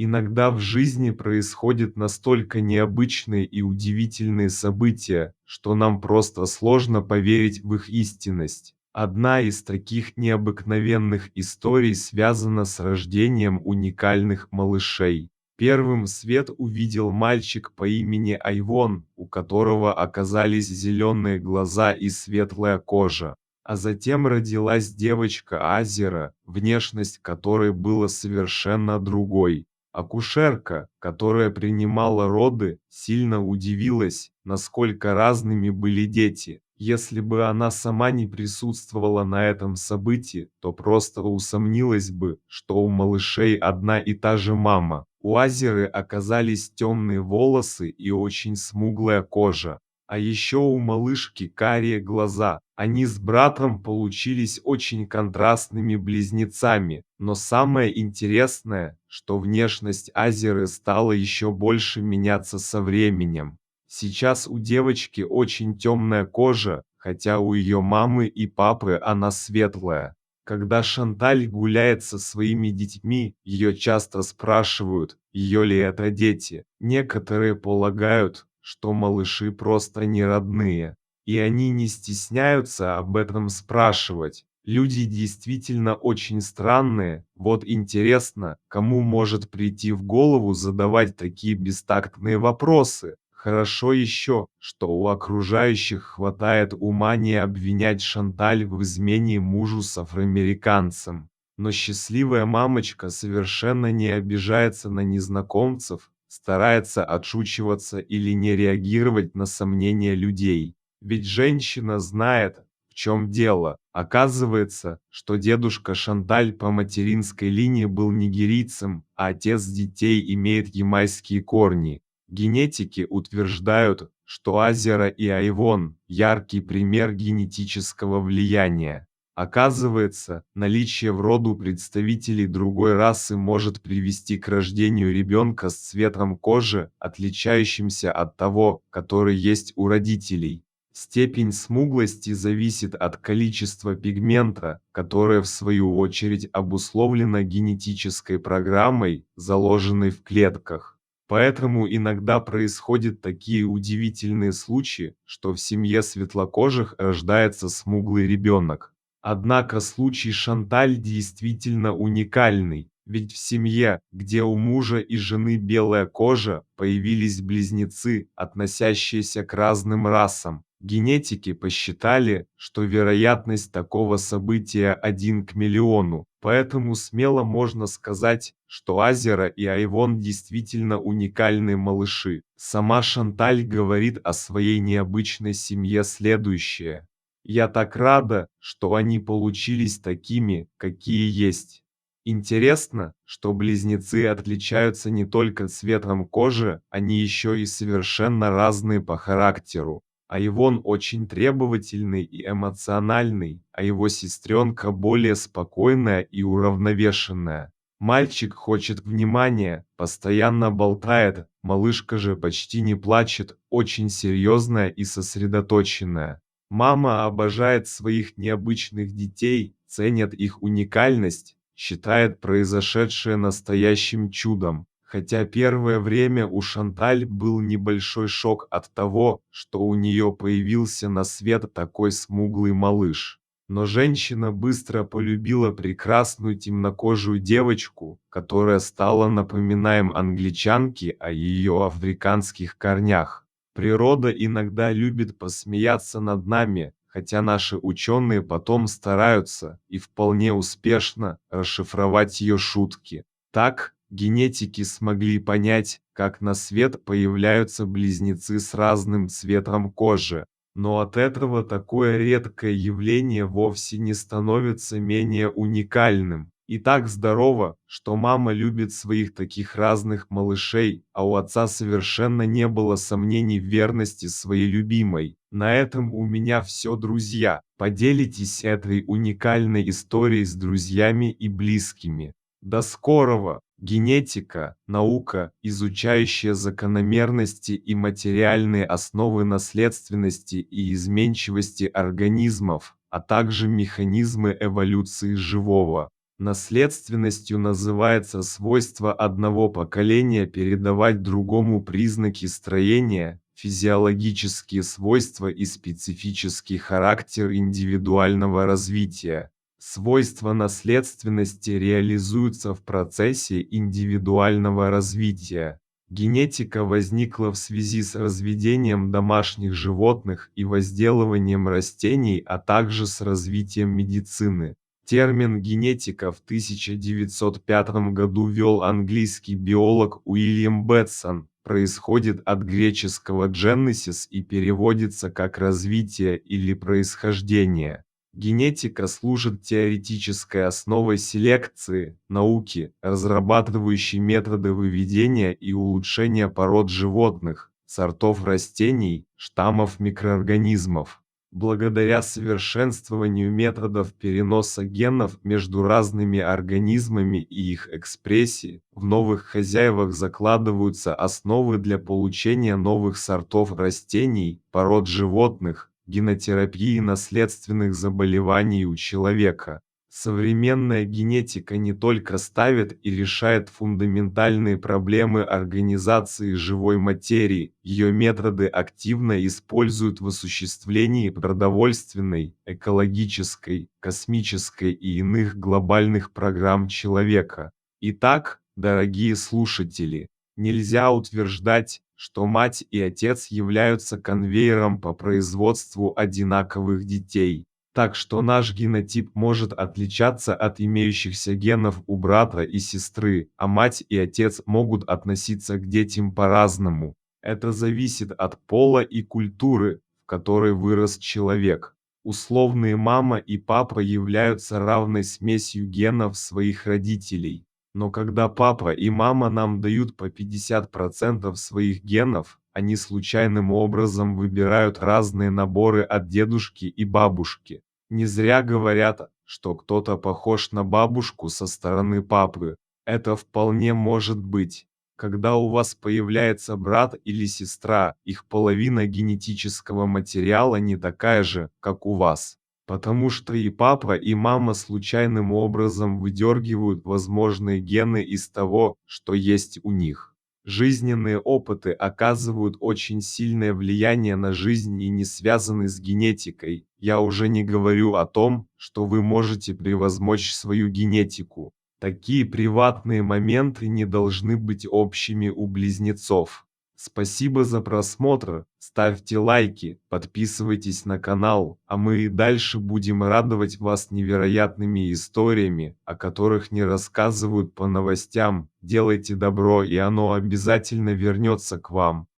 Иногда в жизни происходят настолько необычные и удивительные события, что нам просто сложно поверить в их истинность. Одна из таких необыкновенных историй связана с рождением уникальных малышей. Первым свет увидел мальчик по имени Айвон, у которого оказались зеленые глаза и светлая кожа. А затем родилась девочка Азера, внешность которой была совершенно другой. Акушерка, которая принимала роды, сильно удивилась, насколько разными были дети. Если бы она сама не присутствовала на этом событии, то просто усомнилась бы, что у малышей одна и та же мама. У Азеры оказались темные волосы и очень смуглая кожа. А еще у малышки карие глаза. Они с братом получились очень контрастными близнецами, но самое интересное, что внешность Азеры стала еще больше меняться со временем. Сейчас у девочки очень темная кожа, хотя у ее мамы и папы она светлая. Когда Шанталь гуляет со своими детьми, ее часто спрашивают, ее ли это дети. Некоторые полагают, что малыши просто не родные, и они не стесняются об этом спрашивать. Люди действительно очень странные. Вот интересно, кому может прийти в голову задавать такие бестактные вопросы? Хорошо еще, что у окружающих хватает ума не обвинять Шанталь в измене мужу с афроамериканцем. Но счастливая мамочка совершенно не обижается на незнакомцев, старается отшучиваться или не реагировать на сомнения людей. Ведь женщина знает, в чем дело. Оказывается, что дедушка Шанталь по материнской линии был нигерийцем, а отец детей имеет ямайские корни. Генетики утверждают, что Азера и Айвон– яркий пример генетического влияния. Оказывается, наличие в роду представителей другой расы может привести к рождению ребенка с цветом кожи, отличающимся от того, который есть у родителей. Степень смуглости зависит от количества пигмента, которое в свою очередь обусловлено генетической программой, заложенной в клетках. Поэтому иногда происходят такие удивительные случаи, что в семье светлокожих рождается смуглый ребенок. Однако случай Шанталь действительно уникальный, ведь в семье, где у мужа и жены белая кожа, появились близнецы, относящиеся к разным расам. Генетики посчитали, что вероятность такого события 1 к миллиону, поэтому смело можно сказать, что Азера и Айвон действительно уникальные малыши. Сама Шанталь говорит о своей необычной семье следующее. Я так рада, что они получились такими, какие есть. Интересно, что близнецы отличаются не только цветом кожи, они еще и совершенно разные по характеру. Айвон очень требовательный и эмоциональный, а его сестренка более спокойная и уравновешенная. Мальчик хочет внимания, постоянно болтает, малышка же почти не плачет, очень серьезная и сосредоточенная. Мама обожает своих необычных детей, ценит их уникальность, считает произошедшее настоящим чудом. Хотя первое время у Шанталь был небольшой шок от того, что у нее появился на свет такой смуглый малыш. Но женщина быстро полюбила прекрасную темнокожую девочку, которая стала напоминанием англичанки о ее африканских корнях. Природа иногда любит посмеяться над нами, хотя наши ученые потом стараются, и вполне успешно, расшифровать ее шутки. Так, генетики смогли понять, как на свет появляются близнецы с разным цветом кожи. Но от этого такое редкое явление вовсе не становится менее уникальным. И так здорово, что мама любит своих таких разных малышей, а у отца совершенно не было сомнений в верности своей любимой. На этом у меня все, друзья. Поделитесь этой уникальной историей с друзьями и близкими. До скорого! Генетика– наука, изучающая закономерности и материальные основы наследственности и изменчивости организмов, а также механизмы эволюции живого. Наследственностью называется свойство одного поколения передавать другому признаки строения, физиологические свойства и специфический характер индивидуального развития. Свойства наследственности реализуются в процессе индивидуального развития. Генетика возникла в связи с разведением домашних животных и возделыванием растений, а также с развитием медицины. Термин генетика в 1905 году ввел английский биолог Уильям Бэтсон, происходит от греческого «genesis» и переводится как «развитие» или «происхождение». Генетика служит теоретической основой селекции, науки, разрабатывающей методы выведения и улучшения пород животных, сортов растений, штаммов микроорганизмов. Благодаря совершенствованию методов переноса генов между разными организмами и их экспрессии, в новых хозяевах закладываются основы для получения новых сортов растений, пород животных, генотерапии наследственных заболеваний у человека. Современная генетика не только ставит и решает фундаментальные проблемы организации живой материи, ее методы активно используют в осуществлении продовольственной, экологической, космической и иных глобальных программ человека. Итак, дорогие слушатели, нельзя утверждать, что мать и отец являются конвейером по производству одинаковых детей. Так что наш генотип может отличаться от имеющихся генов у брата и сестры, а мать и отец могут относиться к детям по-разному. Это зависит от пола и культуры, в которой вырос человек. Условные мама и папа являются равной смесью генов своих родителей. Но когда папа и мама нам дают по 50% своих генов, они случайным образом выбирают разные наборы от дедушки и бабушки. Не зря говорят, что кто-то похож на бабушку со стороны папы. Это вполне может быть. Когда у вас появляется брат или сестра, их половина генетического материала не такая же, как у вас. Потому что и папа, и мама случайным образом выдергивают возможные гены из того, что есть у них. Жизненные опыты оказывают очень сильное влияние на жизнь и не связаны с генетикой. Я уже не говорю о том, что вы можете превозмочь свою генетику. Такие приватные моменты не должны быть общими у близнецов. Спасибо за просмотр, ставьте лайки, подписывайтесь на канал, а мы и дальше будем радовать вас невероятными историями, о которых не рассказывают по новостям. Делайте добро, и оно обязательно вернется к вам.